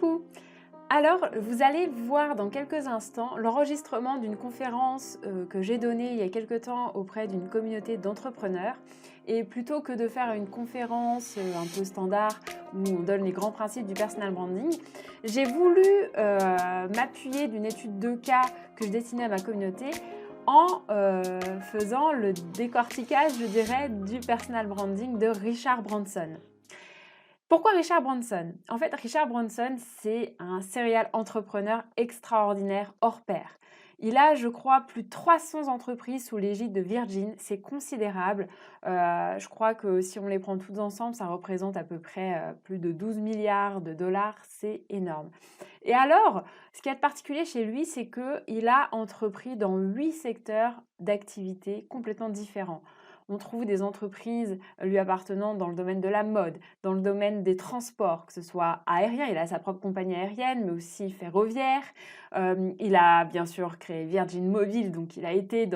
Coucou! Alors, vous allez voir dans quelques instants l'enregistrement d'une conférence que j'ai donnée il y a quelque temps auprès d'une communauté d'entrepreneurs. Et plutôt que de faire une conférence un peu standard où on donne les grands principes du personal branding, j'ai voulu m'appuyer d'une étude de cas que je destinais à ma communauté en faisant le décortiquage, je dirais, du personal branding de Richard Branson. Pourquoi Richard Branson? En fait, Richard Branson, c'est un serial entrepreneur extraordinaire hors pair. Il a, je crois, plus de 300 entreprises sous l'égide de Virgin. C'est considérable. Je crois que si on les prend toutes ensemble, ça représente à peu près plus de 12 milliards de dollars. C'est énorme. Et alors, ce qui est particulier chez lui, c'est qu'il a entrepris dans 8 secteurs d'activité complètement différents. On trouve des entreprises lui appartenant dans le domaine de la mode, dans le domaine des transports, que ce soit aérien, il a sa propre compagnie aérienne, mais aussi ferroviaire. Il a bien sûr créé Virgin Mobile, donc il a été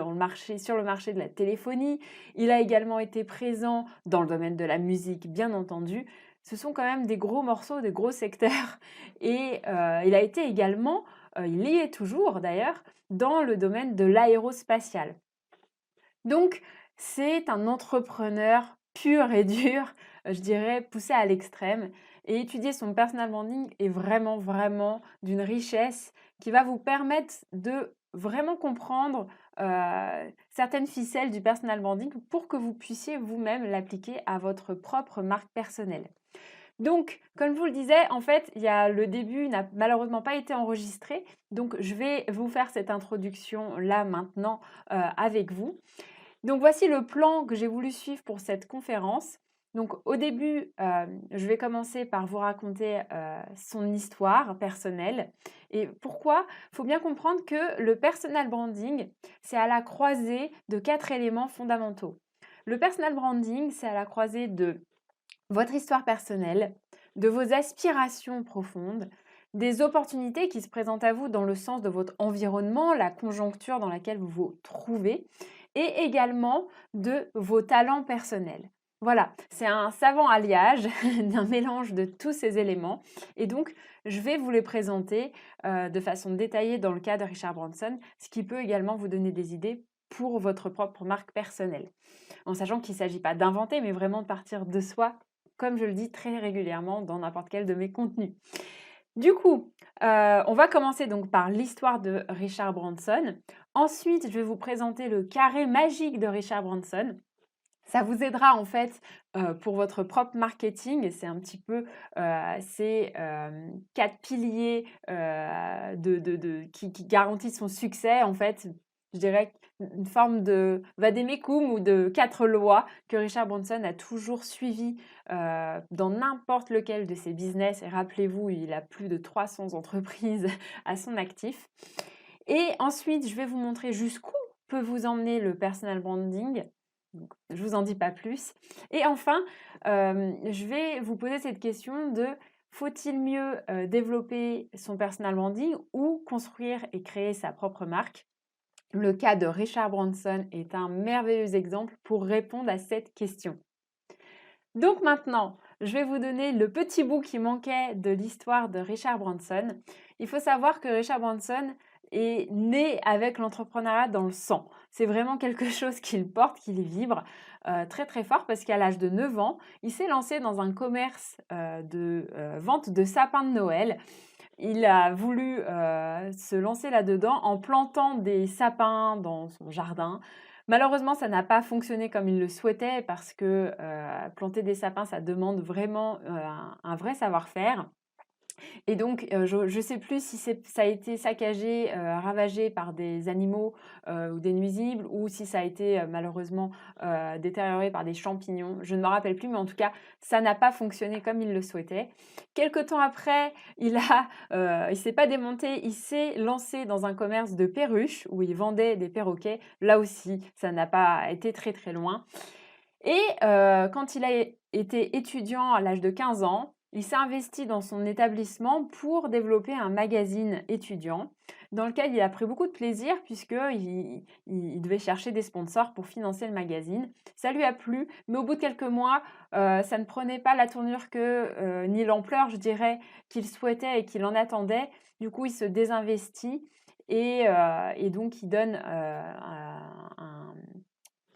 sur le marché de la téléphonie. Il a également été présent dans le domaine de la musique, bien entendu. Ce sont quand même des gros morceaux, des gros secteurs. Et il a été également, il y est toujours d'ailleurs, dans le domaine de l'aérospatial. Donc, c'est un entrepreneur pur et dur, je dirais poussé à l'extrême. Et étudier son personal branding est vraiment, vraiment d'une richesse qui va vous permettre de vraiment comprendre certaines ficelles du personal branding pour que vous puissiez vous-même l'appliquer à votre propre marque personnelle. Donc, comme je vous le disais, en fait, le début n'a malheureusement pas été enregistré. Donc, je vais vous faire cette introduction là maintenant avec vous. Donc voici le plan que j'ai voulu suivre pour cette conférence. Donc au début, je vais commencer par vous raconter son histoire personnelle. Et pourquoi? Il faut bien comprendre que le personal branding, c'est à la croisée de 4 éléments fondamentaux. Le personal branding, c'est à la croisée de votre histoire personnelle, de vos aspirations profondes, des opportunités qui se présentent à vous dans le sens de votre environnement, la conjoncture dans laquelle vous vous trouvez, et également de vos talents personnels. Voilà, c'est un savant alliage d'un mélange de tous ces éléments. Et donc, je vais vous les présenter de façon détaillée dans le cas de Richard Branson, ce qui peut également vous donner des idées pour votre propre marque personnelle. En sachant qu'il ne s'agit pas d'inventer, mais vraiment de partir de soi, comme je le dis très régulièrement dans n'importe quel de mes contenus. Du coup, on va commencer donc par l'histoire de Richard Branson. Ensuite, je vais vous présenter le carré magique de Richard Branson. Ça vous aidera en fait pour votre propre marketing. C'est un petit peu ces 4 piliers qui garantissent son succès. En fait, je dirais une forme de vademecum ou de 4 lois que Richard Branson a toujours suivies dans n'importe lequel de ses business. Et rappelez-vous, il a plus de 300 entreprises à son actif. Et ensuite, je vais vous montrer jusqu'où peut vous emmener le personal branding. Donc, je ne vous en dis pas plus. Et enfin, je vais vous poser cette question de faut-il mieux développer son personal branding ou construire et créer sa propre marque? Le cas de Richard Branson est un merveilleux exemple pour répondre à cette question. Donc maintenant, je vais vous donner le petit bout qui manquait de l'histoire de Richard Branson. Il faut savoir que Richard Branson est né avec l'entrepreneuriat dans le sang. C'est vraiment quelque chose qu'il porte, qu'il vibre très très fort parce qu'à l'âge de 9 ans, il s'est lancé dans un commerce de vente de sapins de Noël. Il a voulu se lancer là-dedans en plantant des sapins dans son jardin. Malheureusement, ça n'a pas fonctionné comme il le souhaitait parce que planter des sapins, ça demande vraiment un vrai savoir-faire. Et donc, je ne sais plus si ça a été saccagé, ravagé par des animaux ou des nuisibles ou si ça a été malheureusement détérioré par des champignons. Je ne me rappelle plus, mais en tout cas, ça n'a pas fonctionné comme il le souhaitait. Quelque temps après, il s'est pas démonté, il s'est lancé dans un commerce de perruches où il vendait des perroquets. Là aussi, ça n'a pas été très très loin. Et quand il a été étudiant à l'âge de 15 ans, il s'est investi dans son établissement pour développer un magazine étudiant dans lequel il a pris beaucoup de plaisir puisqu'il devait chercher des sponsors pour financer le magazine. Ça lui a plu, mais au bout de quelques mois, ça ne prenait pas la tournure ni l'ampleur, je dirais, qu'il souhaitait et qu'il en attendait. Du coup, il se désinvestit et donc il donne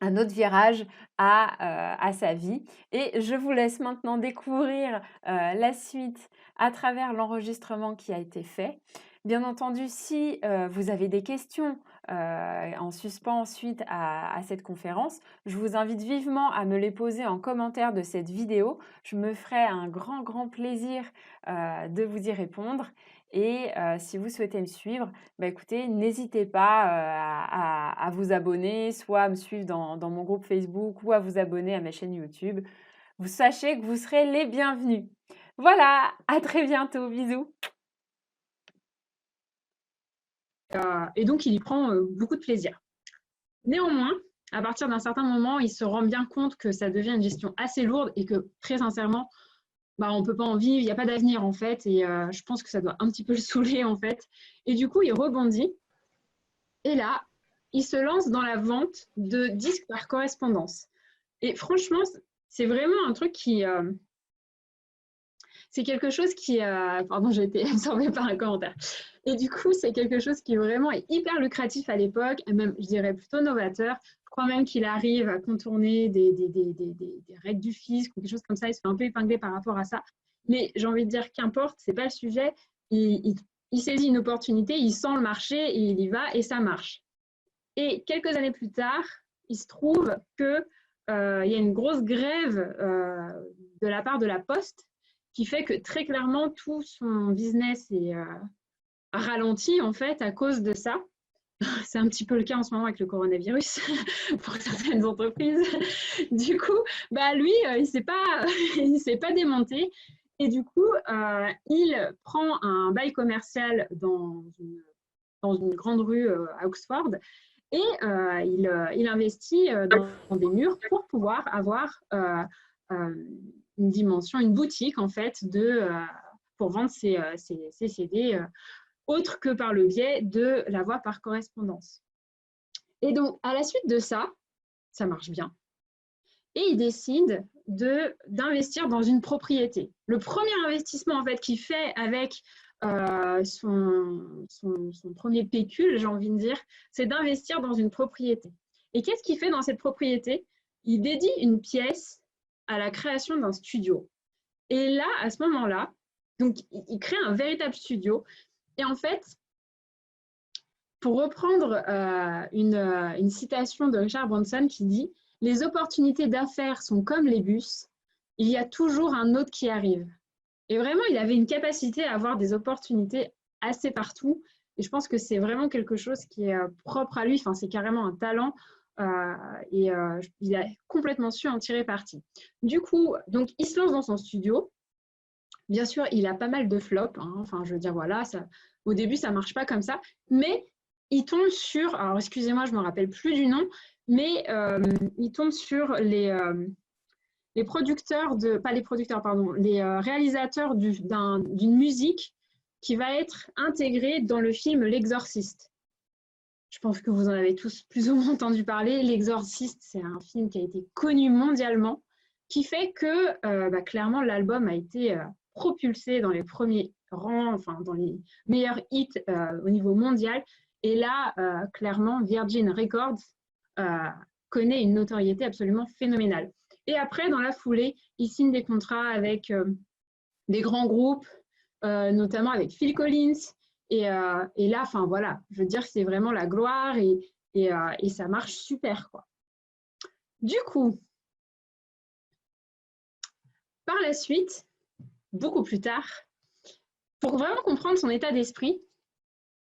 un autre virage à sa vie. Et je vous laisse maintenant découvrir la suite à travers l'enregistrement qui a été fait. Bien entendu, si vous avez des questions en suspens suite à cette conférence, je vous invite vivement à me les poser en commentaire de cette vidéo. Je me ferai un grand plaisir de vous y répondre. Et si vous souhaitez me suivre, écoutez, n'hésitez pas à vous abonner, soit à me suivre dans mon groupe Facebook ou à vous abonner à ma chaîne YouTube. Vous sachez que vous serez les bienvenus. Voilà, à très bientôt, bisous. Et donc, il y prend beaucoup de plaisir. Néanmoins, à partir d'un certain moment, il se rend bien compte que ça devient une gestion assez lourde et que, très sincèrement, on ne peut pas en vivre, il n'y a pas d'avenir en fait, et je pense que ça doit un petit peu le saouler en fait. Et du coup, il rebondit, et là, il se lance dans la vente de disques par correspondance. Et franchement, c'est vraiment un truc qui... c'est quelque chose qui... pardon, j'ai été absorbée par un commentaire. Et du coup, c'est quelque chose qui vraiment est hyper lucratif à l'époque, et même, je dirais, plutôt novateur. Je crois même qu'il arrive à contourner des règles du fisc ou quelque chose comme ça. Il se fait un peu épingler par rapport à ça. Mais j'ai envie de dire qu'importe, ce n'est pas le sujet. Il saisit une opportunité, il sent le marché et il y va et ça marche. Et quelques années plus tard, il se trouve qu'il y a une grosse grève de la part de la Poste qui fait que très clairement, tout son business est ralenti en fait à cause de ça. C'est un petit peu le cas en ce moment avec le coronavirus pour certaines entreprises. Du coup, lui, il s'est pas démonté. Et du coup, il prend un bail commercial dans une grande rue à Oxford et il investit dans des murs pour pouvoir avoir une dimension, une boutique en fait pour vendre ses CD autre que par le biais de la voie par correspondance. Et donc, à la suite de ça, ça marche bien. Et il décide d'investir dans une propriété. Le premier investissement en fait qu'il fait avec son premier pécule, j'ai envie de dire, c'est d'investir dans une propriété. Et qu'est-ce qu'il fait dans cette propriété? Il dédie une pièce à la création d'un studio. Et là, à ce moment-là, donc il crée un véritable studio. Et en fait, pour reprendre une citation de Richard Branson qui dit « Les opportunités d'affaires sont comme les bus, il y a toujours un autre qui arrive ». Et vraiment, il avait une capacité à avoir des opportunités assez partout. Et je pense que c'est vraiment quelque chose qui est propre à lui. Enfin, c'est carrément un talent. Il a complètement su en tirer parti. Du coup, donc, il se lance dans son studio. Bien sûr, il a pas mal de flops. Enfin, je veux dire, voilà, au début, ça ne marche pas comme ça. Mais il tombe sur, alors excusez-moi, je ne me rappelle plus du nom, mais il tombe sur les producteurs pas les producteurs, pardon, les réalisateurs d'une musique qui va être intégrée dans le film L'Exorciste. Je pense que vous en avez tous plus ou moins entendu parler. L'Exorciste, c'est un film qui a été connu mondialement, qui fait que clairement l'album a été propulsé dans les premiers rangs, enfin dans les meilleurs hits au niveau mondial. Et là, clairement, Virgin Records connaît une notoriété absolument phénoménale. Et après, dans la foulée, il signe des contrats avec des grands groupes, notamment avec Phil Collins. Et là, enfin voilà, je veux dire, c'est vraiment la gloire et ça marche super, quoi. Du coup, par la suite, beaucoup plus tard, pour vraiment comprendre son état d'esprit,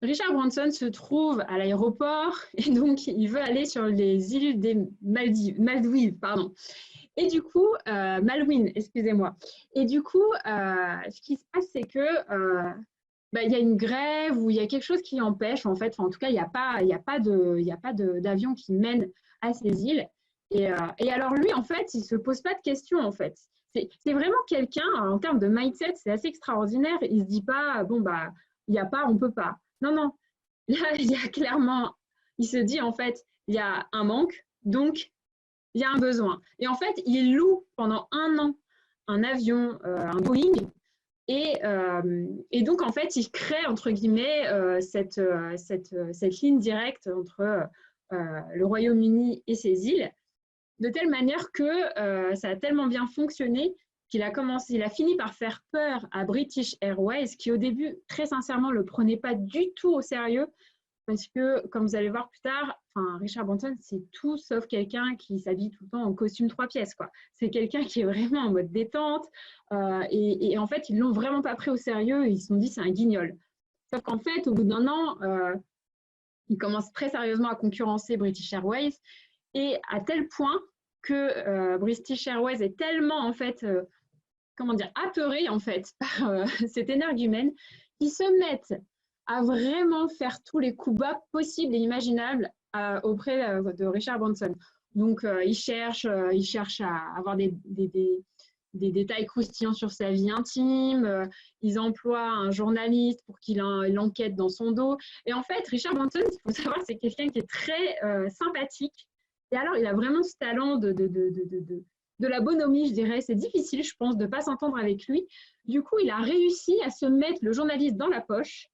Richard Branson se trouve à l'aéroport et donc il veut aller sur les îles des Maldives, pardon. Et du coup, Malouine, excusez-moi. Et du coup, ce qui se passe, c'est que il y a une grève ou il y a quelque chose qui empêche, en fait. Enfin, en tout cas, il n'y a pas d'avion qui mène à ces îles. Et alors lui, en fait, il ne se pose pas de questions, en fait. C'est vraiment quelqu'un, en termes de mindset, c'est assez extraordinaire. Il ne se dit pas, bon, bah, il n'y a pas, on ne peut pas. Non, non. Là, il y a clairement, il se dit, en fait, il y a un manque, donc il y a un besoin. Et en fait, il loue pendant 1 an un avion, un Boeing, et donc, en fait, il crée, entre guillemets, cette ligne directe entre le Royaume-Uni et ses îles, de telle manière que ça a tellement bien fonctionné qu'il a fini par faire peur à British Airways, qui au début, très sincèrement, ne le prenait pas du tout au sérieux, parce que, comme vous allez voir plus tard, Richard Branson, c'est tout sauf quelqu'un qui s'habille tout le temps en costume 3 pièces, quoi. C'est quelqu'un qui est vraiment en mode détente, et en fait, ils ne l'ont vraiment pas pris au sérieux, ils se sont dit c'est un guignol. Sauf qu'en fait, au bout d'1 an, il commence très sérieusement à concurrencer British Airways, et à tel point que British Airways est tellement, en fait, comment dire, apeuré, en fait, par cet énergumène, qu'ils se mettent à vraiment faire tous les coups bas possibles et imaginables auprès de Richard Branson. Donc, il cherche à avoir des détails croustillants sur sa vie intime. Ils emploient un journaliste pour qu'il enquête dans son dos. Et en fait, Richard Branson, il faut savoir, c'est quelqu'un qui est très sympathique. Et alors, il a vraiment ce talent de la bonhomie, je dirais. C'est difficile, je pense, de ne pas s'entendre avec lui. Du coup, il a réussi à se mettre le journaliste dans la poche,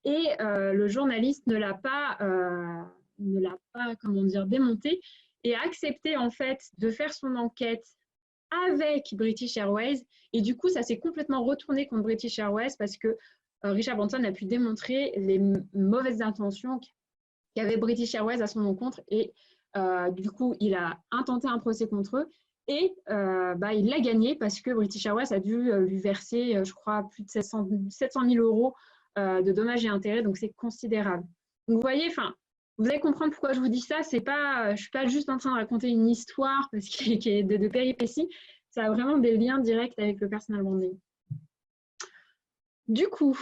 et le journaliste ne l'a pas, comment dire, démonté, et a accepté, en fait, de faire son enquête avec British Airways. Et du coup, ça s'est complètement retourné contre British Airways, parce que Richard Branson a pu démontrer les mauvaises intentions qu'avait British Airways à son encontre. Et du coup, il a intenté un procès contre eux. Et il l'a gagné, parce que British Airways a dû lui verser, je crois, plus de 700 000 euros de dommages et intérêts. Donc, c'est considérable. Donc, vous voyez, vous allez comprendre pourquoi je vous dis ça. Je ne suis pas juste en train de raconter une histoire parce qu'il est de péripéties. Ça a vraiment des liens directs avec le personal branding. Du coup,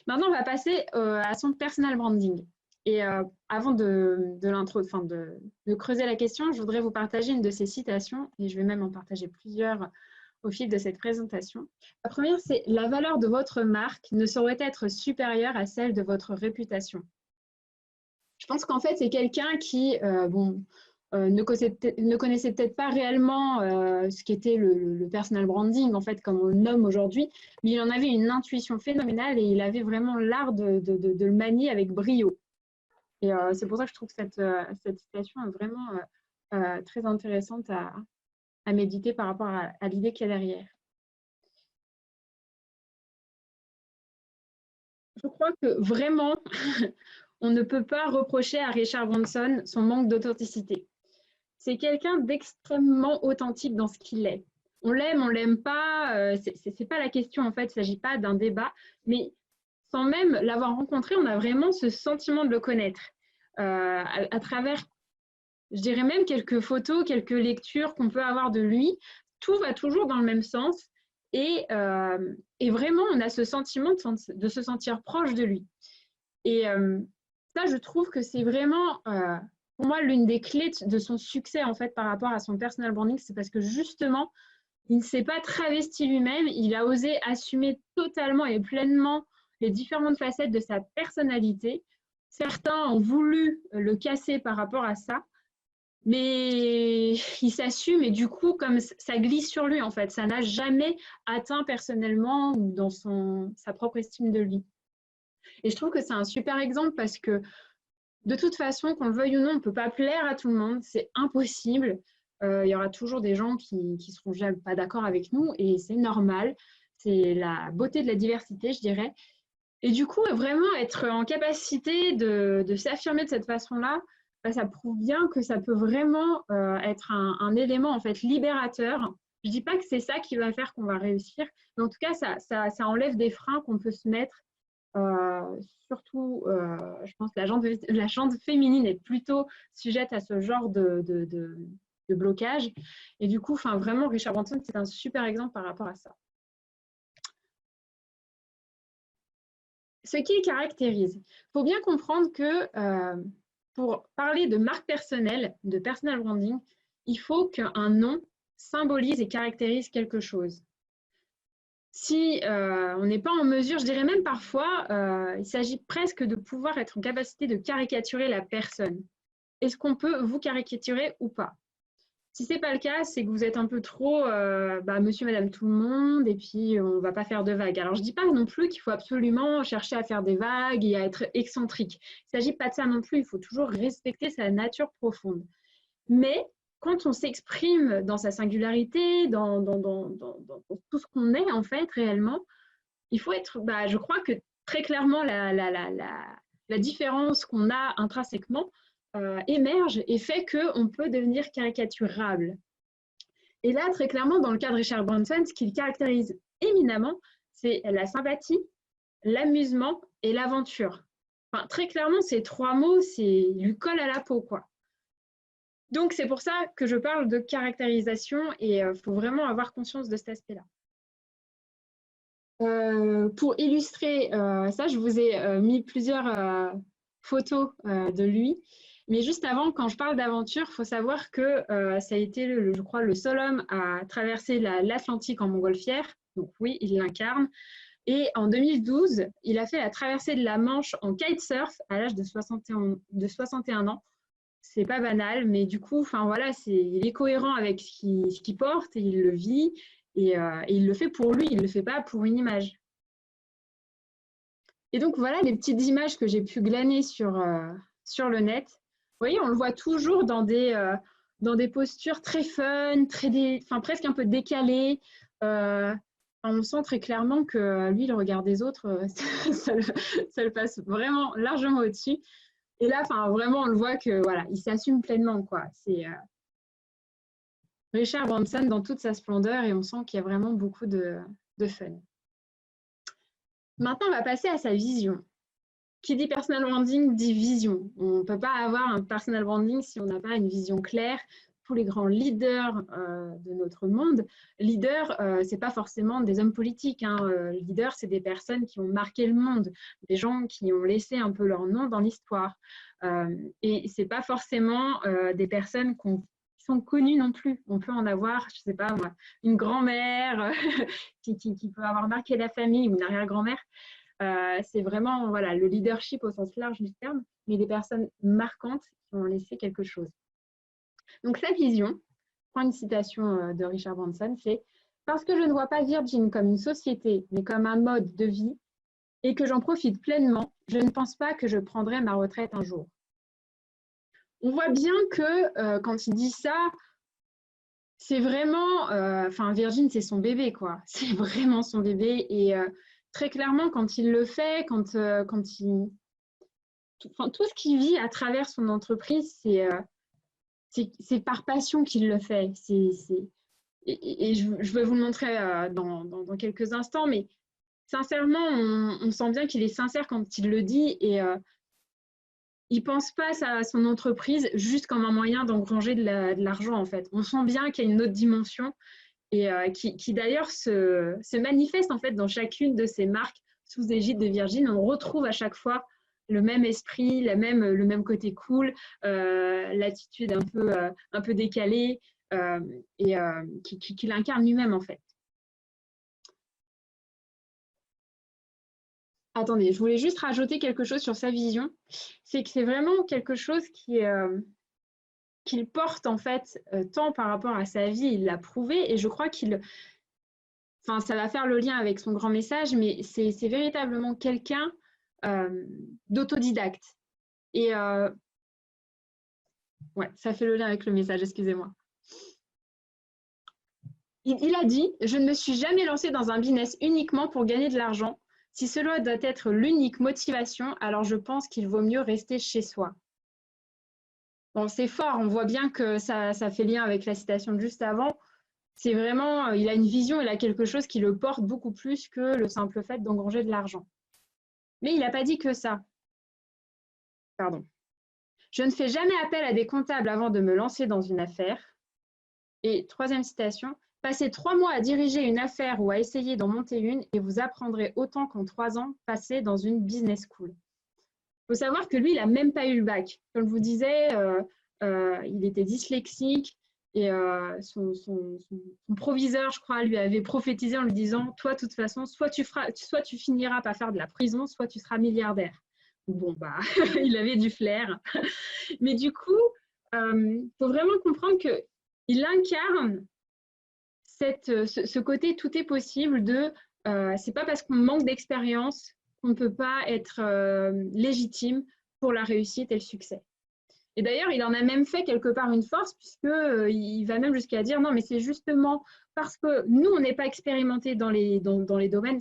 maintenant, on va passer à son personal branding. Et avant de creuser la question, je voudrais vous partager une de ces citations, et je vais même en partager plusieurs au fil de cette présentation. La première, c'est « La valeur de votre marque ne saurait être supérieure à celle de votre réputation ». Je pense qu'en fait, c'est quelqu'un qui ne connaissait peut-être pas réellement ce qu'était le personal branding, en fait, comme on le nomme aujourd'hui, mais il en avait une intuition phénoménale, et il avait vraiment l'art de le manier avec brio. Et c'est pour ça que je trouve que cette citation est vraiment très intéressante à méditer par rapport à l'idée qu'il y a derrière. Je crois que vraiment, on ne peut pas reprocher à Richard Branson son manque d'authenticité. C'est quelqu'un d'extrêmement authentique dans ce qu'il est. On l'aime pas, c'est pas la question, en fait, il ne s'agit pas d'un débat, mais sans même l'avoir rencontré, on a vraiment ce sentiment de le connaître. À travers, je dirais même quelques photos, quelques lectures qu'on peut avoir de lui, tout va toujours dans le même sens, et vraiment, on a ce sentiment de se sentir proche de lui. Et ça, je trouve que c'est vraiment, pour moi, l'une des clés de son succès, en fait, par rapport à son personal branding, c'est parce que justement, il ne s'est pas travesti lui-même, il a osé assumer totalement et pleinement les différentes facettes de sa personnalité. Certains ont voulu le casser par rapport à ça, mais il s'assume, et du coup, comme ça glisse sur lui, en fait, ça n'a jamais atteint personnellement ou dans sa propre estime de lui. Et je trouve que c'est un super exemple, parce que de toute façon, qu'on le veuille ou non, on ne peut pas plaire à tout le monde, c'est impossible. Il y aura toujours des gens qui ne seront jamais pas d'accord avec nous, et c'est normal. C'est la beauté de la diversité, je dirais. Et du coup, vraiment être en capacité de s'affirmer de cette façon-là, ça prouve bien que ça peut vraiment être un élément, en fait, libérateur. Je ne dis pas que c'est ça qui va faire qu'on va réussir, mais en tout cas, ça enlève des freins qu'on peut se mettre. Surtout, je pense que la jante féminine est plutôt sujette à ce genre de blocage. Et du coup, vraiment, Richard Branson, c'est un super exemple par rapport à ça. Ce qui caractérise. Il faut bien comprendre que pour parler de marque personnelle, de personal branding, il faut qu'un nom symbolise et caractérise quelque chose. Si on n'est pas en mesure, je dirais même parfois, il s'agit presque de pouvoir être en capacité de caricaturer la personne. Est-ce qu'on peut vous caricaturer ou pas? Si ce n'est pas le cas, c'est que vous êtes un peu trop monsieur, madame, tout le monde, et puis on ne va pas faire de vagues. Alors, je ne dis pas non plus qu'il faut absolument chercher à faire des vagues et à être excentrique. Il ne s'agit pas de ça non plus, il faut toujours respecter sa nature profonde. Mais quand on s'exprime dans sa singularité, dans tout ce qu'on est en fait réellement, il faut être, je crois que très clairement la différence qu'on a intrinsèquement émerge et fait qu'on peut devenir caricaturable. Et là, très clairement, dans le cas de Richard Branson, ce qu'il caractérise éminemment, c'est la sympathie, l'amusement et l'aventure. Enfin, très clairement, ces trois mots, ils lui collent à la peau, quoi. Donc, c'est pour ça que je parle de caractérisation et il faut vraiment avoir conscience de cet aspect-là. Pour illustrer ça, je vous ai mis plusieurs photos de lui. Mais juste avant, quand je parle d'aventure, il faut savoir que ça a été, je crois, le seul homme à traverser l'Atlantique en montgolfière. Donc oui, il l'incarne. Et en 2012, il a fait la traversée de la Manche en kitesurf à l'âge de 61 ans. C'est pas banal, mais du coup, voilà, il est cohérent avec ce qu'il porte, et il le vit, et il le fait pour lui, il ne le fait pas pour une image. Et donc, voilà les petites images que j'ai pu glaner sur le net. Vous voyez, on le voit toujours dans des postures très fun, presque un peu décalées. On sent très clairement que lui, le regard des autres, ça le passe vraiment largement au-dessus. Et là, vraiment, on le voit que voilà, il s'assume pleinement, quoi. C'est Richard Branson dans toute sa splendeur et on sent qu'il y a vraiment beaucoup de fun. Maintenant, on va passer à sa vision. Qui dit personal branding dit vision. On ne peut pas avoir un personal branding si on n'a pas une vision claire. Tous les grands leaders de notre monde, leaders, ce n'est pas forcément des hommes politiques. Leaders, c'est des personnes qui ont marqué le monde, des gens qui ont laissé un peu leur nom dans l'histoire. Et ce n'est pas forcément des personnes qui sont connues non plus. On peut en avoir, je ne sais pas moi, une grand-mère qui peut avoir marqué la famille ou une arrière-grand-mère. C'est vraiment voilà, le leadership au sens large du terme, mais des personnes marquantes qui ont laissé quelque chose. Donc sa vision, je prends une citation de Richard Branson, c'est « Parce que je ne vois pas Virgin comme une société, mais comme un mode de vie, et que j'en profite pleinement, je ne pense pas que je prendrai ma retraite un jour. » On voit bien que quand il dit ça, c'est vraiment, Virgin, c'est son bébé, quoi. C'est vraiment son bébé. Et très clairement, quand il le fait, tout ce qu'il vit à travers son entreprise, c'est par passion qu'il le fait. Et je vais vous le montrer dans quelques instants, mais sincèrement, on sent bien qu'il est sincère quand il le dit et il ne pense pas à son entreprise juste comme un moyen d'engranger de l'argent, en fait. On sent bien qu'il y a une autre dimension et qui d'ailleurs se manifeste en fait dans chacune de ces marques sous égide de Virgin. On retrouve à chaque fois le même esprit, le même côté cool, l'attitude un peu décalée et qui l'incarne lui-même en fait. Attendez, je voulais juste rajouter quelque chose sur sa vision. C'est que c'est vraiment quelque chose qu'il porte en fait tant par rapport à sa vie, il l'a prouvé et je crois ça va faire le lien avec son grand message, mais c'est véritablement quelqu'un d'autodidacte. Et ouais, ça fait le lien avec le message, excusez-moi. Il a dit « Je ne me suis jamais lancé dans un business uniquement pour gagner de l'argent. Si cela doit être l'unique motivation, alors je pense qu'il vaut mieux rester chez soi. » Bon, c'est fort, on voit bien que ça fait lien avec la citation de juste avant. C'est vraiment, il a une vision, il a quelque chose qui le porte beaucoup plus que le simple fait d'engranger de l'argent. Mais il n'a pas dit que ça. Pardon. Je ne fais jamais appel à des comptables avant de me lancer dans une affaire. Et troisième citation, passez 3 mois à diriger une affaire ou à essayer d'en monter une et vous apprendrez autant qu'en 3 ans passés dans une business school. Il faut savoir que lui, il n'a même pas eu le bac. Comme je vous disais, il était dyslexique Et son proviseur, je crois, lui avait prophétisé en lui disant, toi, de toute façon, soit tu finiras par faire de la prison, soit tu seras milliardaire. Bon, bah, il avait du flair. Mais du coup, faut vraiment comprendre qu'il incarne ce côté tout est possible de c'est pas parce qu'on manque d'expérience qu'on ne peut pas être légitime pour la réussite et le succès. Et d'ailleurs, il en a même fait quelque part une force, puisqu'il va même jusqu'à dire non, mais c'est justement parce que nous, on n'est pas expérimenté dans les domaines,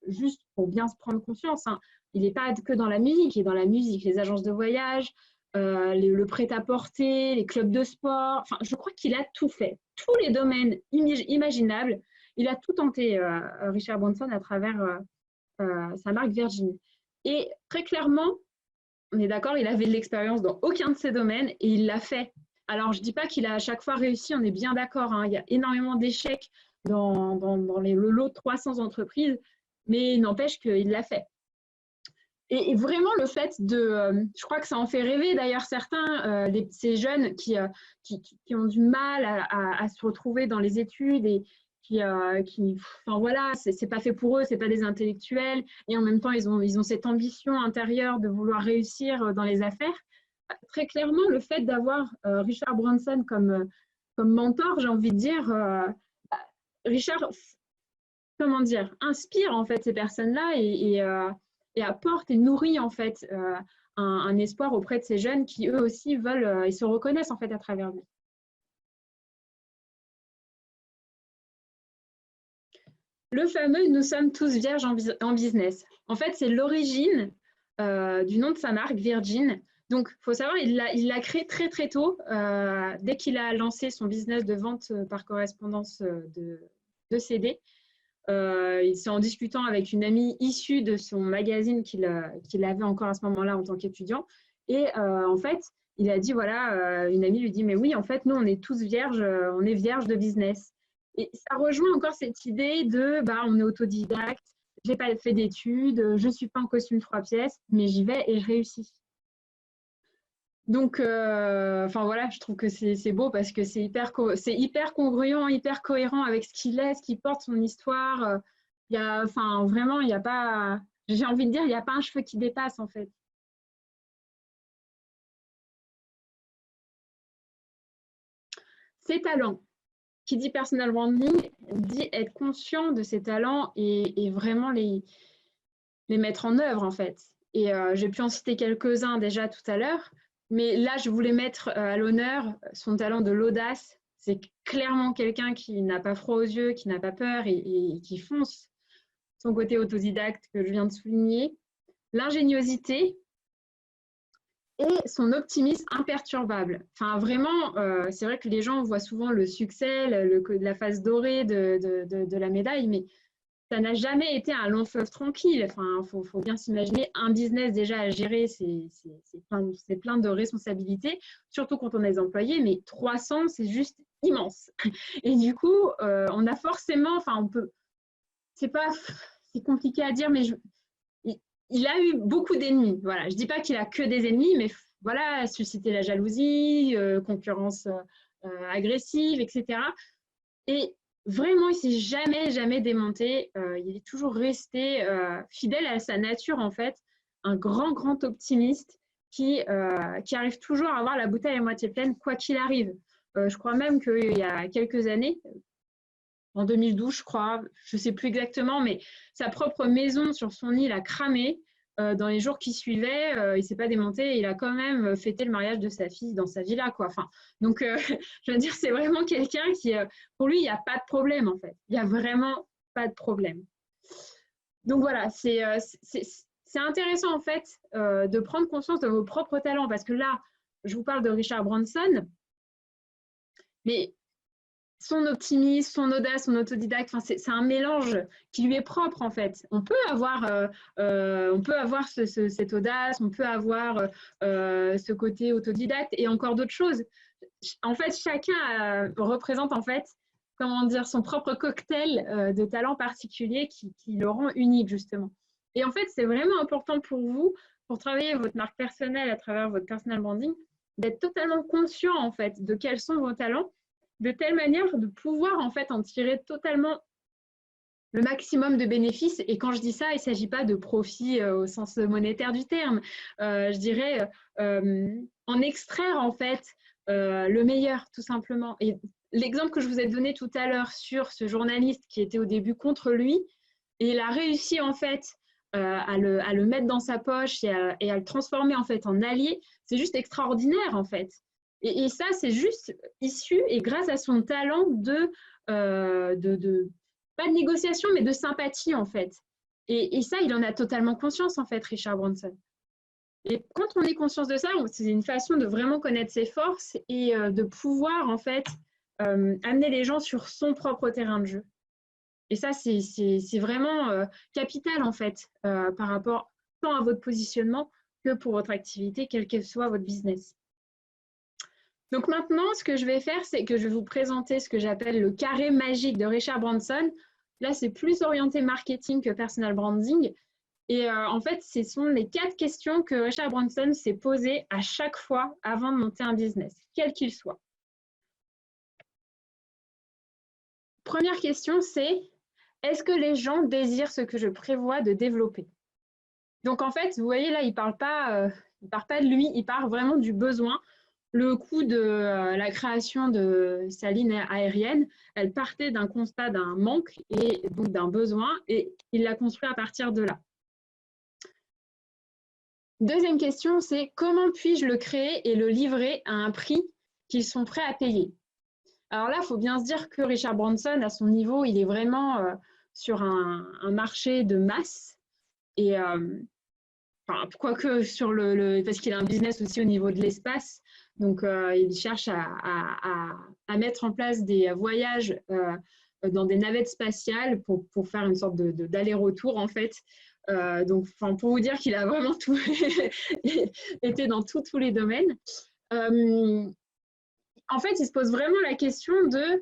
juste pour bien se prendre conscience, hein, il n'est pas que dans la musique, il est dans la musique, les agences de voyage, le prêt-à-porter, les clubs de sport. Enfin, je crois qu'il a tout fait. Tous les domaines imaginables, il a tout tenté, Richard Branson, à travers sa marque Virgin. Et très clairement, on est d'accord, il avait de l'expérience dans aucun de ces domaines et il l'a fait. Alors, je ne dis pas qu'il a à chaque fois réussi, on est bien d'accord, hein, il y a énormément d'échecs dans le lot de 300 entreprises, mais il n'empêche qu'il l'a fait. Et vraiment, le fait je crois que ça en fait rêver d'ailleurs certains, ces jeunes qui ont du mal à se retrouver dans les études et enfin voilà, c'est pas fait pour eux, c'est pas des intellectuels, et en même temps ils ont cette ambition intérieure de vouloir réussir dans les affaires. Très clairement, le fait d'avoir Richard Branson comme mentor, j'ai envie de dire, Richard, comment dire, inspire en fait ces personnes-là et apporte et nourrit en fait un espoir auprès de ces jeunes qui eux aussi veulent et se reconnaissent en fait à travers lui. Le fameux « Nous sommes tous vierges en business ». En fait, c'est l'origine du nom de sa marque, Virgin. Donc, il faut savoir, il l'a créé très, très tôt, dès qu'il a lancé son business de vente par correspondance de CD. C'est en discutant avec une amie issue de son magazine qu'il avait encore à ce moment-là en tant qu'étudiant. Et en fait, il a dit, voilà, une amie lui dit, mais oui, en fait, nous, on est tous vierges, on est vierges de business. Et ça rejoint encore cette idée de, bah, on est autodidacte, j'ai pas fait d'études, je suis pas en costume 3 pièces, mais j'y vais et je réussis. Donc, enfin voilà, je trouve que c'est beau parce que c'est hyper congruent, hyper cohérent avec ce qu'il est, ce qu'il porte, son histoire. Enfin, vraiment, il n'y a pas, j'ai envie de dire, il n'y a pas un cheveu qui dépasse en fait. Ses talents. Qui dit personal branding dit être conscient de ses talents et vraiment les mettre en œuvre en fait. Et j'ai pu en citer quelques-uns déjà tout à l'heure, mais là je voulais mettre à l'honneur son talent de l'audace. C'est clairement quelqu'un qui n'a pas froid aux yeux, qui n'a pas peur et qui fonce. Son côté autodidacte que je viens de souligner. L'ingéniosité et son optimisme imperturbable. Enfin, vraiment, c'est vrai que les gens voient souvent le succès, la face dorée de la médaille, mais ça n'a jamais été un long fleuve tranquille. Enfin, faut bien s'imaginer un business déjà à gérer, c'est plein de responsabilités, surtout quand on est employé, mais 300, c'est juste immense. Et du coup, on a forcément, enfin, on peut, c'est compliqué à dire, mais il a eu beaucoup d'ennemis. Voilà, je dis pas qu'il a que des ennemis, mais voilà, susciter la jalousie, concurrence agressive, etc. Et vraiment, il s'est jamais démonté. Il est toujours resté fidèle à sa nature, en fait, un grand optimiste qui arrive toujours à avoir la bouteille à moitié pleine, quoi qu'il arrive. Je crois même qu'il y a quelques années, en 2012, je crois, je ne sais plus exactement, mais sa propre maison sur son île a cramé. Dans les jours qui suivaient, il ne s'est pas démonté, il a quand même fêté le mariage de sa fille dans sa villa, quoi. Enfin, donc, je veux dire, c'est vraiment quelqu'un qui, pour lui, il n'y a pas de problème, en fait. Il n'y a vraiment pas de problème. Donc voilà, c'est intéressant, en fait, de prendre conscience de vos propres talents, parce que là, je vous parle de Richard Branson, mais son optimisme, son audace, son autodidacte, enfin, c'est un mélange qui lui est propre en fait. On peut avoir cette audace, on peut avoir ce côté autodidacte et encore d'autres choses. En fait, chacun représente en fait, comment dire, son propre cocktail de talents particuliers qui le rend unique justement. Et en fait, c'est vraiment important pour vous, pour travailler votre marque personnelle à travers votre personal branding, d'être totalement conscient en fait de quels sont vos talents de telle manière de pouvoir en fait en tirer totalement le maximum de bénéfices. Et quand je dis ça, il ne s'agit pas de profit au sens monétaire du terme. Je dirais en extraire en fait le meilleur, tout simplement. Et l'exemple que je vous ai donné tout à l'heure sur ce journaliste qui était au début contre lui, et il a réussi en fait à le mettre dans sa poche et à le transformer en fait en allié, c'est juste extraordinaire en fait. Et ça, c'est juste issu et grâce à son talent pas de négociation, mais de sympathie, en fait. Et ça, il en a totalement conscience, en fait, Richard Branson. Et quand on est conscience de ça, c'est une façon de vraiment connaître ses forces et de pouvoir, en fait, amener les gens sur son propre terrain de jeu. Et ça, c'est vraiment capital, en fait, par rapport tant à votre positionnement que pour votre activité, quel que soit votre business. Donc maintenant, ce que je vais faire, c'est que je vais vous présenter ce que j'appelle le carré magique de Richard Branson. Là, c'est plus orienté marketing que personal branding. Et en fait, ce sont les 4 questions que Richard Branson s'est posées à chaque fois avant de monter un business, quel qu'il soit. Première question, c'est est-ce que les gens désirent ce que je prévois de développer? Donc en fait, vous voyez là, il ne parle pas de lui, il parle vraiment du besoin. Le coût de la création de sa ligne aérienne, elle partait d'un constat d'un manque et donc d'un besoin, et il l'a construit à partir de là. Deuxième question, c'est comment puis-je le créer et le livrer à un prix qu'ils sont prêts à payer? Alors là, il faut bien se dire que Richard Branson, à son niveau, il est vraiment sur un marché de masse. Et quoique sur parce qu'il a un business aussi au niveau de l'espace, donc il cherche à mettre en place des voyages dans des navettes spatiales pour faire une sorte d'aller-retour en fait. Donc pour vous dire qu'il a vraiment tout été dans tous les domaines. En fait, il se pose vraiment la question de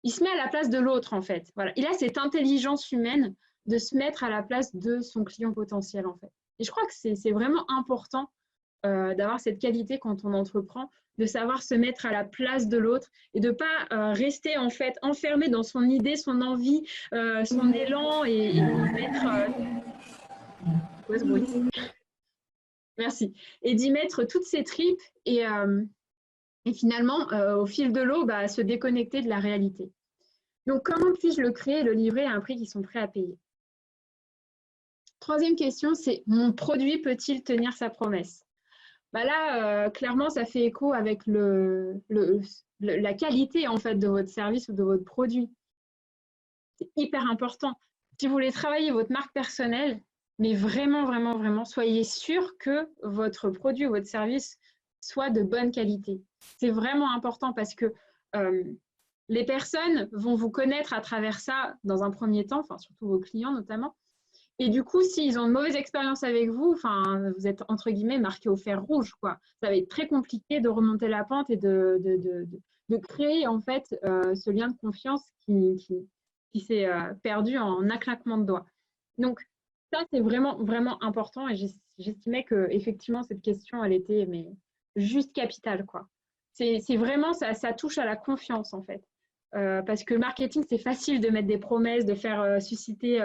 il se met à la place de l'autre en fait. Voilà. Il a cette intelligence humaine de se mettre à la place de son client potentiel en fait. Et je crois que c'est vraiment important d'avoir cette qualité quand on entreprend, de savoir se mettre à la place de l'autre et de ne pas rester en fait enfermé dans son idée, son envie, son élan et mettre... Quoi ce bruit? Merci. Et d'y mettre toutes ses tripes et finalement, au fil de l'eau, se déconnecter de la réalité. Donc, comment puis-je le créer et le livrer à un prix qu'ils sont prêts à payer? Troisième question, c'est mon produit peut-il tenir sa promesse? Là, clairement, ça fait écho avec la qualité en fait de votre service ou de votre produit. C'est hyper important. Si vous voulez travailler votre marque personnelle, mais vraiment, vraiment, vraiment, soyez sûr que votre produit ou votre service soit de bonne qualité. C'est vraiment important parce que les personnes vont vous connaître à travers ça dans un premier temps, enfin surtout vos clients notamment. Et du coup, s'ils ont une mauvaise expérience avec vous, vous êtes entre guillemets marqué au fer rouge, quoi. Ça va être très compliqué de remonter la pente et de créer en fait ce lien de confiance qui s'est perdu en un claquement de doigts. Donc ça, c'est vraiment vraiment important et j'estimais que effectivement cette question, elle était mais juste capitale, quoi. C'est vraiment ça touche à la confiance en fait. Parce que le marketing, c'est facile de mettre des promesses, de faire susciter,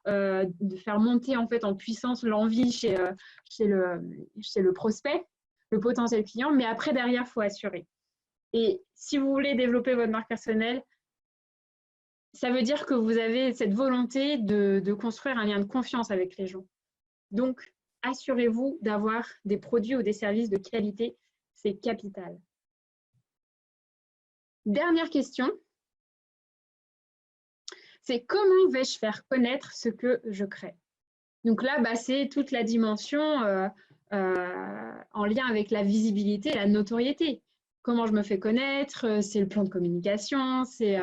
de faire monter en fait en puissance l'envie chez le prospect, le potentiel client, mais après derrière, il faut assurer. Et si vous voulez développer votre marque personnelle, ça veut dire que vous avez cette volonté de construire un lien de confiance avec les gens. Donc, assurez-vous d'avoir des produits ou des services de qualité, c'est capital. Dernière question. C'est comment vais-je faire connaître ce que je crée? Donc là, c'est toute la dimension en lien avec la visibilité, la notoriété. Comment je me fais connaître? C'est le plan de communication, c'est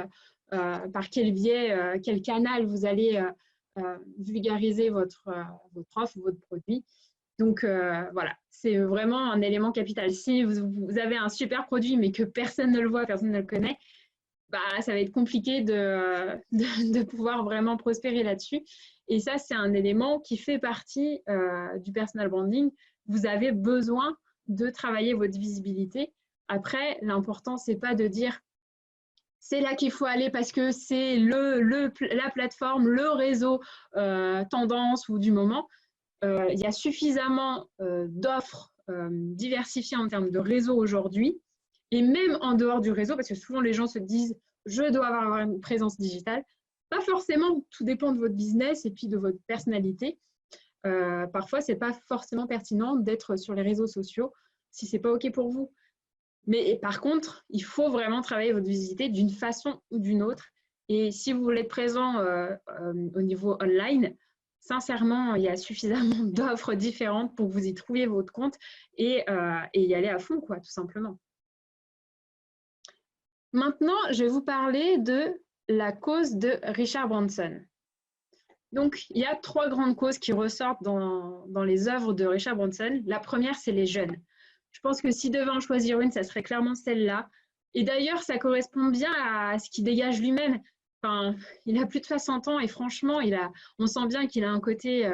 par quel biais, quel canal vous allez vulgariser votre offre ou votre produit. Donc voilà, c'est vraiment un élément capital. Si vous avez un super produit mais que personne ne le voit, personne ne le connaît, ça va être compliqué de pouvoir vraiment prospérer là-dessus. Et ça, c'est un élément qui fait partie du personal branding. Vous avez besoin de travailler votre visibilité Après, l'important, c'est pas de dire c'est là qu'il faut aller parce que c'est la plateforme, le réseau tendance ou du moment. Il y a suffisamment d'offres diversifiées en termes de réseau aujourd'hui, et même en dehors du réseau, parce que souvent les gens se disent je dois avoir une présence digitale. Pas forcément, tout dépend de votre business et puis de votre personnalité. Parfois, ce n'est pas forcément pertinent d'être sur les réseaux sociaux si ce n'est pas OK pour vous. Mais par contre, il faut vraiment travailler votre visibilité d'une façon ou d'une autre. Et si vous voulez être présent au niveau online, sincèrement, il y a suffisamment d'offres différentes pour que vous y trouviez votre compte et y aller à fond, quoi, tout simplement. Maintenant, je vais vous parler de la cause de Richard Branson. Donc, il y a 3 grandes causes qui ressortent dans les œuvres de Richard Branson. La première, c'est les jeunes. Je pense que si devait en choisir une, ça serait clairement celle-là. Et d'ailleurs, ça correspond bien à ce qu'il dégage lui-même. Enfin, il a plus de 60 ans et franchement, on sent bien qu'il a un côté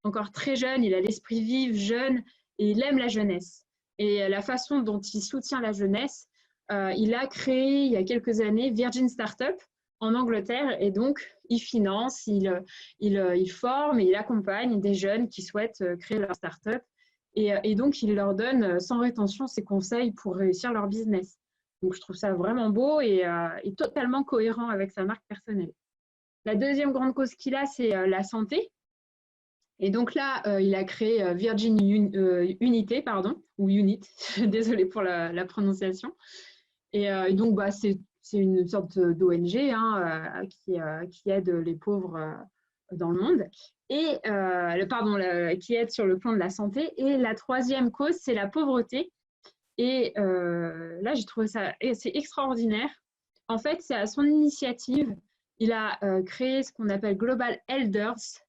encore très jeune, il a l'esprit vif, jeune, et il aime la jeunesse. Et la façon dont il soutient la jeunesse, il a créé il y a quelques années Virgin Startup en Angleterre, et donc il finance, il forme et il accompagne des jeunes qui souhaitent créer leur startup. Et donc, il leur donne sans rétention ses conseils pour réussir leur business. Donc, je trouve ça vraiment beau et totalement cohérent avec sa marque personnelle. La deuxième grande cause qu'il a, c'est la santé. Et donc là, il a créé Virgin Unité, ou Unit, désolée pour la prononciation. Et donc, c'est une sorte d'ONG qui aide les pauvres dans le monde. Et qui aide sur le plan de la santé. Et la troisième cause, c'est la pauvreté. Et là, j'ai trouvé ça c'est extraordinaire. En fait, c'est à son initiative, il a créé ce qu'on appelle Global Elders,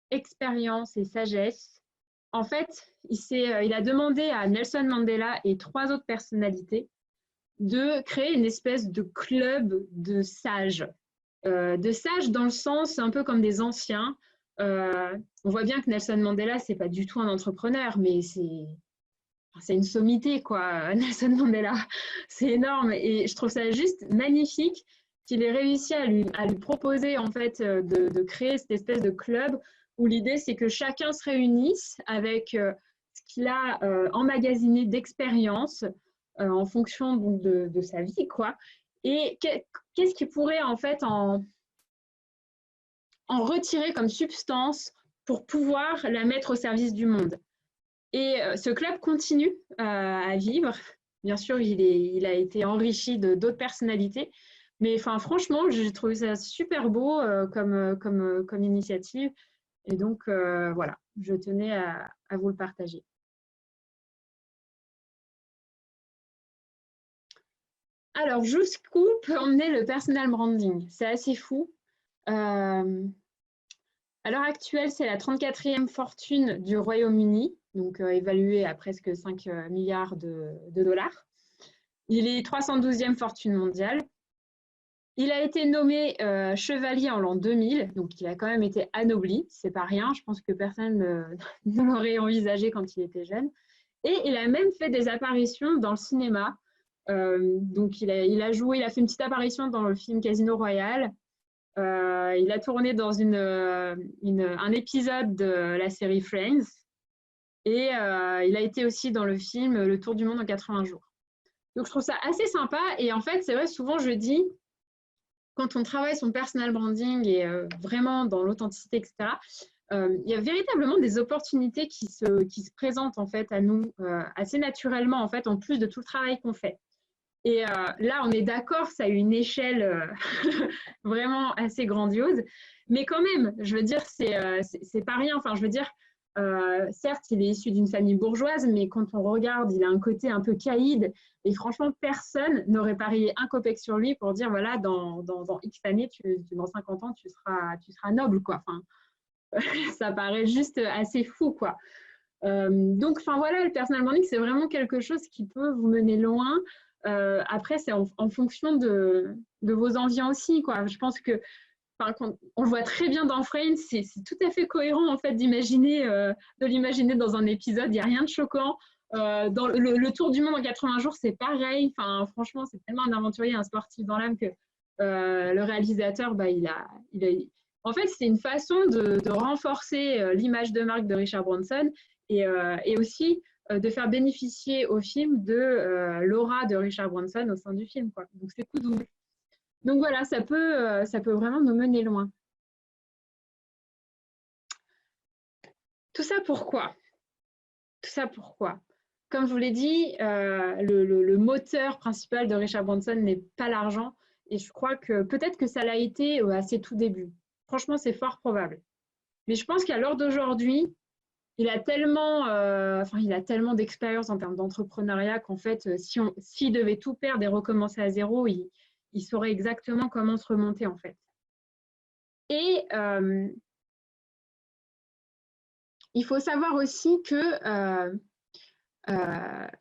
expérience et sagesse. En fait, il a demandé à Nelson Mandela et 3 autres personnalités de créer une espèce de club de sages. De sages dans le sens un peu comme des anciens. On voit bien que Nelson Mandela, c'est pas du tout un entrepreneur, mais c'est une sommité, quoi, Nelson Mandela. C'est énorme et je trouve ça juste magnifique qu'il ait réussi à lui proposer en fait de créer cette espèce de club où l'idée c'est que chacun se réunisse avec ce qu'il a emmagasiné d'expérience en fonction donc, de sa vie, quoi. Et qu'est-ce qui pourrait en fait en retirer comme substance pour pouvoir la mettre au service du monde. Et ce club continue à vivre. Bien sûr, il a été enrichi d'autres personnalités. Mais franchement, j'ai trouvé ça super beau comme initiative. Et donc, voilà, je tenais à vous le partager. Alors, jusqu'où peut emmener le personal branding? C'est assez fou. À l'heure actuelle, c'est la 34e fortune du Royaume-Uni, donc évaluée à presque 5 milliards de dollars. Il est 312e fortune mondiale. Il a été nommé chevalier en l'an 2000, donc il a quand même été anobli. C'est pas rien, je pense que personne ne l'aurait envisagé quand il était jeune. Et il a même fait des apparitions dans le cinéma. Donc il a fait une petite apparition dans le film Casino Royale. Il a tourné dans un épisode de la série Friends et il a été aussi dans le film Le Tour du monde en 80 jours. Donc je trouve ça assez sympa et en fait c'est vrai souvent je dis quand on travaille son personal branding et vraiment dans l'authenticité etc. Il y a véritablement des opportunités qui se présentent en fait à nous assez naturellement en fait en plus de tout le travail qu'on fait. Et là, on est d'accord, ça a une échelle vraiment assez grandiose. Mais quand même, je veux dire, c'est pas rien. Enfin, je veux dire, certes, il est issu d'une famille bourgeoise, mais quand on regarde, il a un côté un peu caïd. Et franchement, personne n'aurait parié un copec sur lui pour dire, voilà, dans X années, dans 50 ans, tu seras noble, quoi. Enfin, ça paraît juste assez fou, quoi. Donc, voilà, le personal branding, c'est vraiment quelque chose qui peut vous mener loin. Après, c'est en fonction de vos envies aussi, quoi. Je pense que, on le voit très bien dans Friends, c'est tout à fait cohérent en fait de l'imaginer dans un épisode. Il n'y a rien de choquant. Dans le Tour du monde en 80 jours, c'est pareil. Enfin, franchement, c'est tellement un aventurier, un sportif dans l'âme que le réalisateur, en fait, c'est une façon de renforcer l'image de marque de Richard Branson et aussi de faire bénéficier au film de l'aura de Richard Branson au sein du film, quoi. Donc, c'est coup double. Donc voilà, ça peut vraiment nous mener loin. Tout ça pourquoi? Tout ça pourquoi? Comme je vous l'ai dit, le moteur principal de Richard Branson n'est pas l'argent. Et je crois que peut-être que ça l'a été à ses tout débuts. Franchement, c'est fort probable. Mais je pense qu'à l'heure d'aujourd'hui, il a tellement d'expérience en termes d'entrepreneuriat qu'en fait, s'il devait tout perdre et recommencer à zéro, il saurait exactement comment se remonter en fait. Et il faut savoir aussi que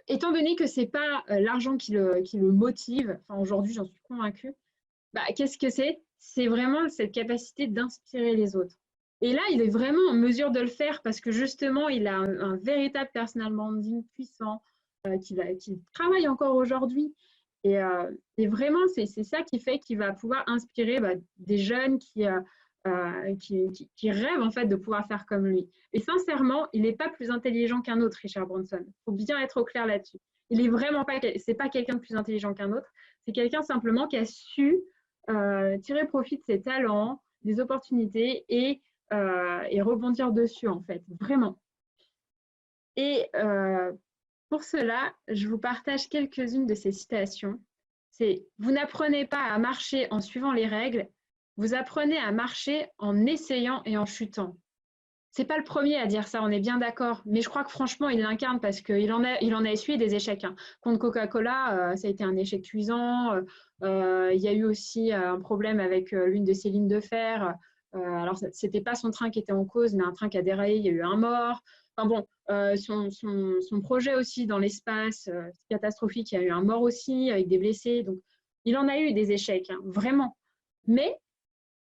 étant donné que ce n'est pas l'argent qui le motive, enfin aujourd'hui j'en suis convaincue, qu'est-ce que c'est? C'est vraiment cette capacité d'inspirer les autres. Et là, il est vraiment en mesure de le faire parce que justement, il a un véritable personal branding puissant qui travaille encore aujourd'hui. Et vraiment, c'est ça qui fait qu'il va pouvoir inspirer des jeunes qui rêvent en fait de pouvoir faire comme lui. Et sincèrement, il n'est pas plus intelligent qu'un autre, Richard Branson. Il faut bien être au clair là-dessus. Il est vraiment pas, c'est pas quelqu'un de plus intelligent qu'un autre. C'est quelqu'un simplement qui a su tirer profit de ses talents, des opportunités et rebondir dessus en fait, vraiment. Et pour cela, je vous partage quelques-unes de ces citations. C'est « Vous n'apprenez pas à marcher en suivant les règles, vous apprenez à marcher en essayant et en chutant. » C'est pas le premier à dire ça, on est bien d'accord, mais je crois que franchement, il l'incarne parce qu'il en a essuyé des échecs. Hein. Contre Coca-Cola, ça a été un échec cuisant. Il y a eu aussi un problème avec l'une de ses lignes de fer. Alors, c'était pas son train qui était en cause, mais un train qui a déraillé, il y a eu un mort. Enfin bon, son projet aussi dans l'espace, catastrophique, il y a eu un mort aussi, avec des blessés. Donc, il en a eu des échecs, hein, vraiment. Mais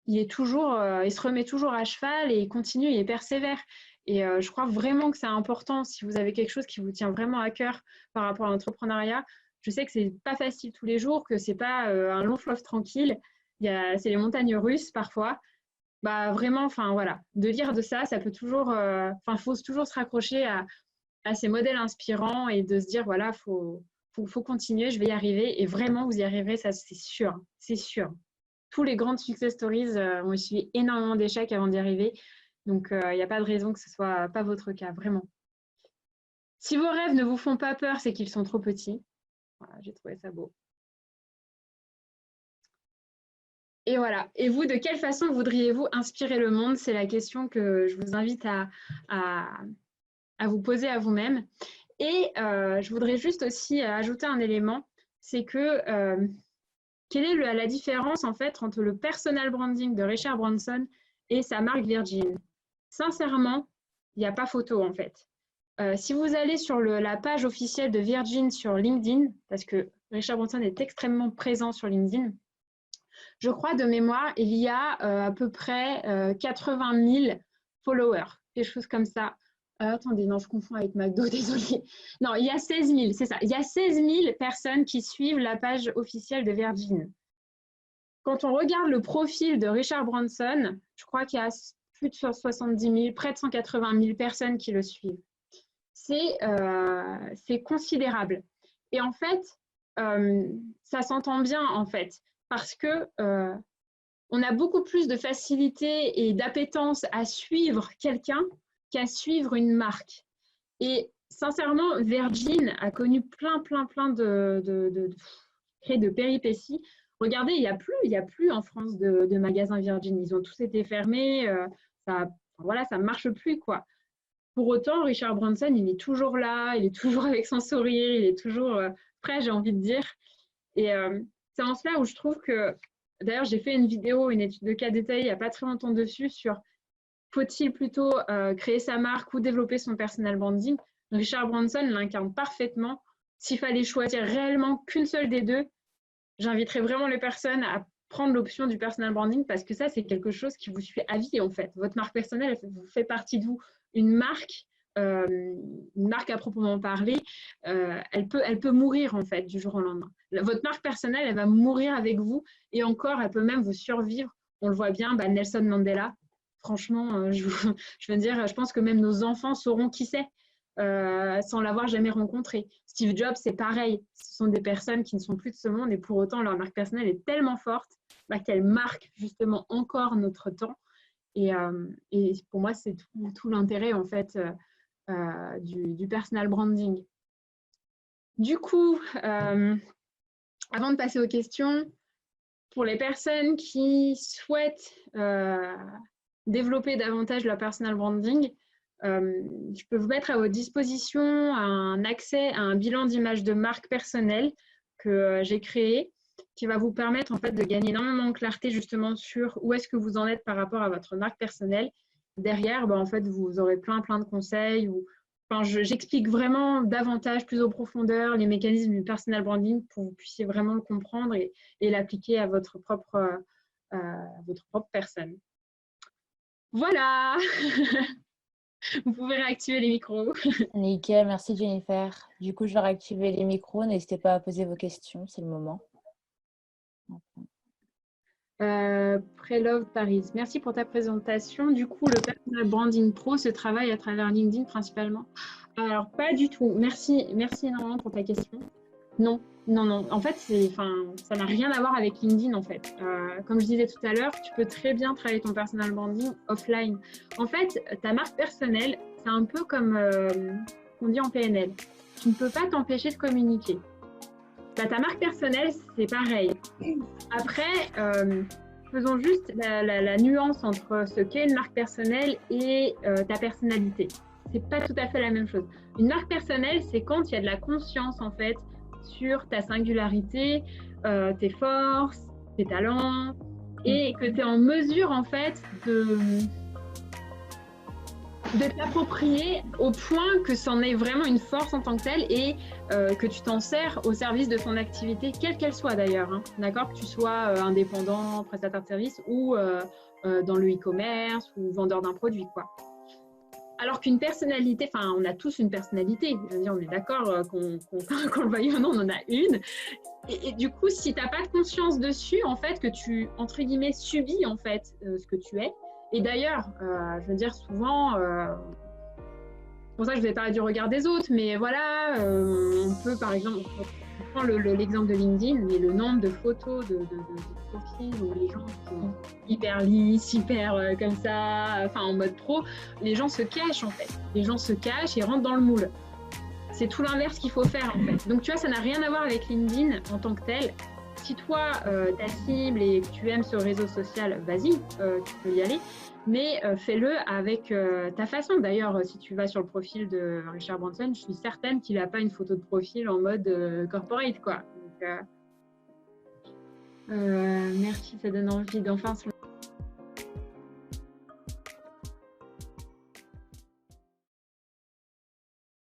il se remet toujours à cheval et il continue, il persévère. Et je crois vraiment que c'est important si vous avez quelque chose qui vous tient vraiment à cœur par rapport à l'entrepreneuriat. Je sais que c'est pas facile tous les jours, que c'est pas un long fleuve tranquille. C'est les montagnes russes parfois. Vraiment, enfin voilà, de lire de ça, ça peut toujours, faut toujours se raccrocher à ces modèles inspirants et de se dire voilà, faut continuer, je vais y arriver. Et vraiment, vous y arriverez, ça c'est sûr, c'est sûr. Tous les grandes success stories ont essuyé énormément d'échecs avant d'y arriver. Donc, il n'y a pas de raison que ce ne soit pas votre cas, vraiment. Si vos rêves ne vous font pas peur, c'est qu'ils sont trop petits. Voilà, j'ai trouvé ça beau. Et voilà. Et vous, de quelle façon voudriez-vous inspirer le monde? C'est la question que je vous invite à vous poser à vous-même. Et je voudrais juste aussi ajouter un élément, c'est que quelle est la différence en fait entre le personal branding de Richard Branson et sa marque Virgin? Sincèrement, il n'y a pas photo en fait. Si vous allez sur la page officielle de Virgin sur LinkedIn, parce que Richard Branson est extrêmement présent sur LinkedIn, je crois de mémoire, il y a à peu près 80 000 followers, quelque chose comme ça. Attendez, non, je confonds avec McDo, désolé. Non, il y a 16 000, c'est ça. Il y a 16 000 personnes qui suivent la page officielle de Virgin. Quand on regarde le profil de Richard Branson, je crois qu'il y a plus de 70 000, près de 180 000 personnes qui le suivent. C'est considérable. Et en fait, ça s'entend bien, en fait, parce que on a beaucoup plus de facilité et d'appétence à suivre quelqu'un qu'à suivre une marque. Et sincèrement, Virgin a connu plein de péripéties. Regardez, il n'y a plus en France de magasins Virgin. Ils ont tous été fermés. Ça ne marche plus, quoi. Pour autant, Richard Branson, il est toujours là, il est toujours avec son sourire, il est toujours prêt, j'ai envie de dire. Et c'est en cela où je trouve que, d'ailleurs, j'ai fait une vidéo, une étude de cas détaillée il n'y a pas très longtemps dessus sur faut-il plutôt créer sa marque ou développer son personal branding. Richard Branson l'incarne parfaitement. S'il fallait choisir réellement qu'une seule des deux, j'inviterais vraiment les personnes à prendre l'option du personal branding parce que ça, c'est quelque chose qui vous suit à vie en fait. Votre marque personnelle, elle fait partie de vous. Une marque, une marque à proprement parler, elle peut mourir en fait du jour au lendemain. Votre marque personnelle, elle va mourir avec vous et encore, elle peut même vous survivre. On le voit bien, Nelson Mandela. Franchement, je veux dire, je pense que même nos enfants sauront qui c'est sans l'avoir jamais rencontré. Steve Jobs, c'est pareil. Ce sont des personnes qui ne sont plus de ce monde et pour autant, leur marque personnelle est tellement forte qu'elle marque justement encore notre temps. Et pour moi, c'est tout l'intérêt en fait du personal branding. Du coup, avant de passer aux questions, pour les personnes qui souhaitent développer davantage leur personal branding, je peux vous mettre à votre disposition un accès à un bilan d'image de marque personnelle que j'ai créé, qui va vous permettre en fait de gagner énormément de clarté justement sur où est-ce que vous en êtes par rapport à votre marque personnelle. Derrière, en fait, vous aurez plein de conseils. J'explique vraiment davantage, plus en profondeur, les mécanismes du personal branding pour que vous puissiez vraiment le comprendre et l'appliquer à votre propre personne. Voilà. Vous pouvez réactiver les micros. Nickel, merci Jennifer. Du coup, je vais réactiver les micros. N'hésitez pas à poser vos questions, c'est le moment. Prelove Paris, merci pour ta présentation. Du coup, le personal branding pro se travaille à travers LinkedIn principalement. Alors, pas du tout. Merci énormément pour ta question. Non. En fait, ça n'a rien à voir avec LinkedIn, en fait. Comme je disais tout à l'heure, tu peux très bien travailler ton personal branding offline. En fait, ta marque personnelle, c'est un peu comme on dit en PNL. Tu ne peux pas t'empêcher de communiquer. Ta marque personnelle, c'est pareil. Après, faisons juste la nuance entre ce qu'est une marque personnelle et ta personnalité. C'est pas tout à fait la même chose. Une marque personnelle, c'est quand il y a de la conscience, en fait, sur ta singularité, tes forces, tes talents, et que tu es en mesure, en fait, de t'approprier au point que c'en est vraiment une force en tant que telle et que tu t'en sers au service de ton activité, quelle qu'elle soit d'ailleurs, hein, d'accord, que tu sois indépendant, prestataire de service ou dans le e-commerce ou vendeur d'un produit, quoi. Alors qu'une personnalité, on a tous une personnalité, je veux dire, on est d'accord qu'on le veuille ou non, on en a une. Et du coup, si tu n'as pas de conscience dessus, en fait, que tu, entre guillemets, subis en fait ce que tu es. Et d'ailleurs, je veux dire, souvent, c'est pour ça que je vous ai parlé du regard des autres, mais voilà, on peut par exemple, on prend l'exemple de LinkedIn, mais le nombre de photos de profils où les gens sont hyper lisses, hyper comme ça, en mode pro, les gens se cachent en fait. Les gens se cachent et rentrent dans le moule. C'est tout l'inverse qu'il faut faire en fait. Donc tu vois, ça n'a rien à voir avec LinkedIn en tant que tel. Si toi, ta cible et que tu aimes ce réseau social, vas-y, tu peux y aller. Mais fais-le avec ta façon. D'ailleurs, si tu vas sur le profil de Richard Branson, je suis certaine qu'il n'a pas une photo de profil en mode corporate, quoi. Donc, merci, ça donne envie d'enfin se